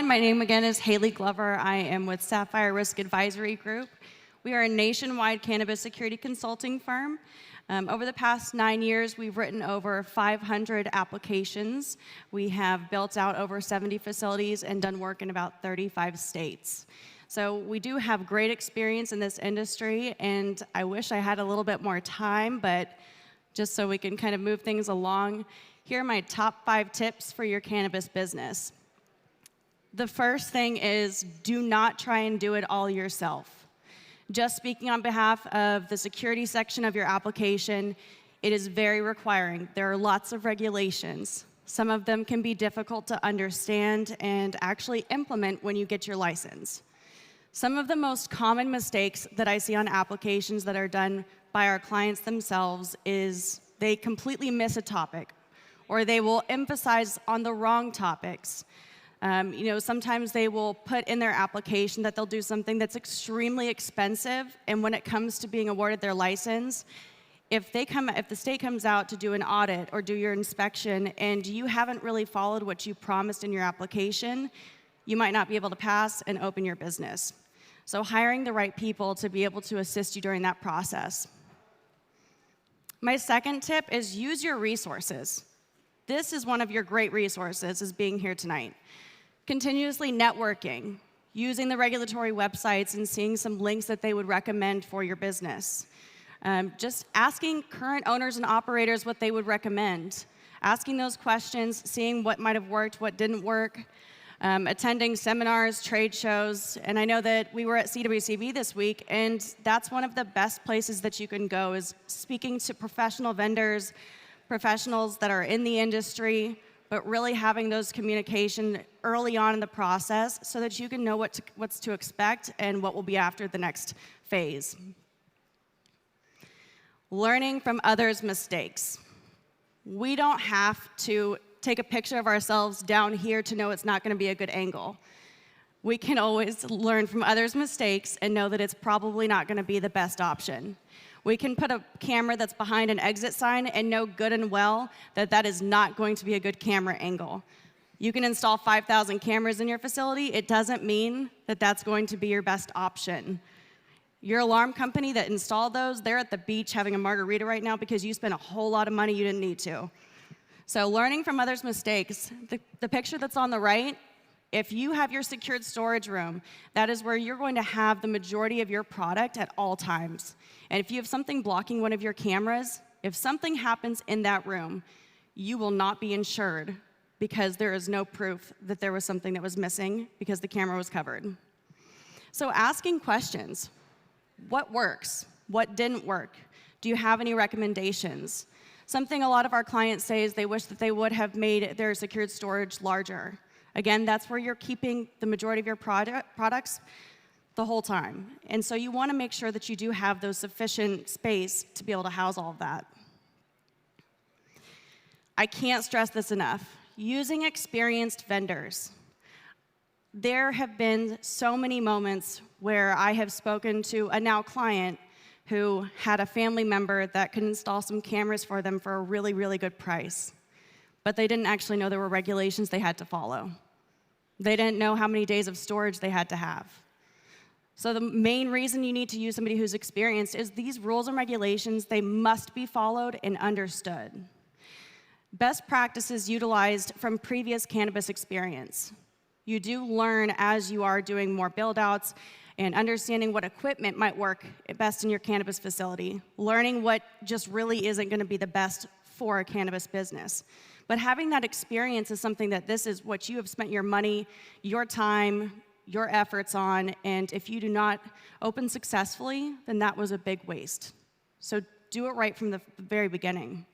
everyone. My name again is Haley Glover. I am with Sapphire Risk Advisory Group. We are a nationwide cannabis security consulting firm. Over the past 9 years, we've written over 500 applications. We have built out over 70 facilities and done work in about 35 states. So we do have great experience in this industry, and I wish I had a little bit more time, but just so we can kind of move things along, here are my top 5 tips for your cannabis business. The first thing is, do not try and do it all yourself. Just speaking on behalf of the security section of your application, it is very requiring. There are lots of regulations. Some of them can be difficult to understand and actually implement when you get your license. Some of the most common mistakes that I see on applications that are done by our clients themselves is they completely miss a topic, or they will emphasize on the wrong topics. Sometimes they will put in their application that they'll do something that's extremely expensive, and when it comes to being awarded their license, if the state comes out to do an audit or do your inspection and you haven't really followed what you promised in your application, you might not be able to pass and open your business. So hiring the right people to be able to assist you during that process. My second tip is use your resources. This is one of your great resources, is being here tonight. Continuously networking, using the regulatory websites and seeing some links that they would recommend for your business. Just asking current owners and operators what they would recommend. Asking those questions, seeing what might have worked, what didn't work. Attending seminars, trade shows, and I know that we were at CWCB this week, and that's one of the best places that you can go, is speaking to professional vendors, professionals that are in the industry, but really having those communication early on in the process so that you can know what's to expect and what will be after the next phase. Learning from others' mistakes. We don't have to take a picture of ourselves down here to know it's not going to be a good angle. We can always learn from others' mistakes and know that it's probably not going to be the best option. We can put a camera that's behind an exit sign and know good and well that that is not going to be a good camera angle. You can install 5,000 cameras in your facility. It doesn't mean that that's going to be your best option. Your alarm company that installed those, they're at the beach having a margarita right now because you spent a whole lot of money you didn't need to. So learning from others' mistakes. The picture that's on the right, if you have your secured storage room, that is where you're going to have the majority of your product at all times. And if you have something blocking one of your cameras, if something happens in that room, you will not be insured because there is no proof that there was something that was missing because the camera was covered. So asking questions. What works? What didn't work? Do you have any recommendations? Something a lot of our clients say is they wish that they would have made their secured storage larger. Again, that's where you're keeping the majority of your products the whole time. And so you want to make sure that you do have those sufficient space to be able to house all of that. I can't stress this enough. Using experienced vendors. There have been so many moments where I have spoken to a now client who had a family member that could install some cameras for them for a really, really good price. But they didn't actually know there were regulations they had to follow. They didn't know how many days of storage they had to have. So the main reason you need to use somebody who's experienced is these rules and regulations, they must be followed and understood. Best practices utilized from previous cannabis experience. You do learn as you are doing more build-outs and understanding what equipment might work best in your cannabis facility, learning what just really isn't going to be the best for a cannabis business. But having that experience is something that this is what you have spent your money, your time, your efforts on, and if you do not open successfully, then that was a big waste. So do it right from the very beginning.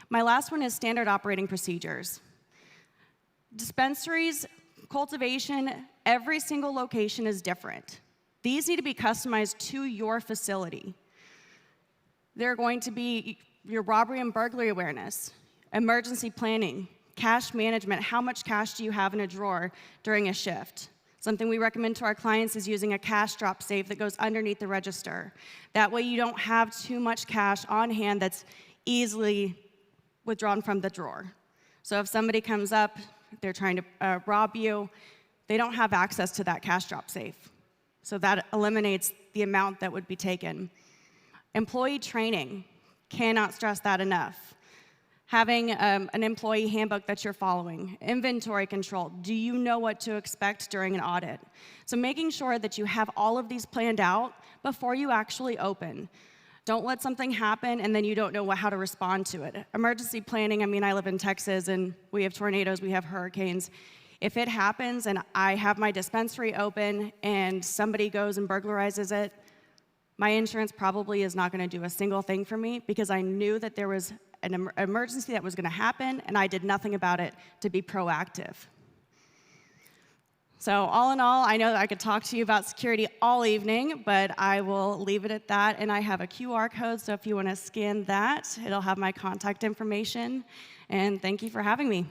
My last one is standard operating procedures. Dispensaries, cultivation, every single location is different. These need to be customized to your facility. They're going to be your robbery and burglary awareness, emergency planning, cash management. How much cash do you have in a drawer during a shift? Something we recommend to our clients is using a cash drop safe that goes underneath the register. That way you don't have too much cash on hand that's easily withdrawn from the drawer. So if somebody comes up they're trying to rob you, they don't have access to that cash drop safe. So that eliminates the amount that would be taken. Employee training, cannot stress that enough. Having an employee handbook that you're following, inventory control, do you know what to expect during an audit? So making sure that you have all of these planned out before you actually open. Don't let something happen and then you don't know how to respond to it. Emergency planning, I mean, I live in Texas and we have tornadoes, we have hurricanes. If it happens and I have my dispensary open and somebody goes and burglarizes it, my insurance probably is not going to do a single thing for me because I knew that there was an emergency that was going to happen, and I did nothing about it to be proactive. So all in all, I know that I could talk to you about security all evening, but I will leave it at that. And I have a QR code, so if you want to scan that, it'll have my contact information. And thank you for having me.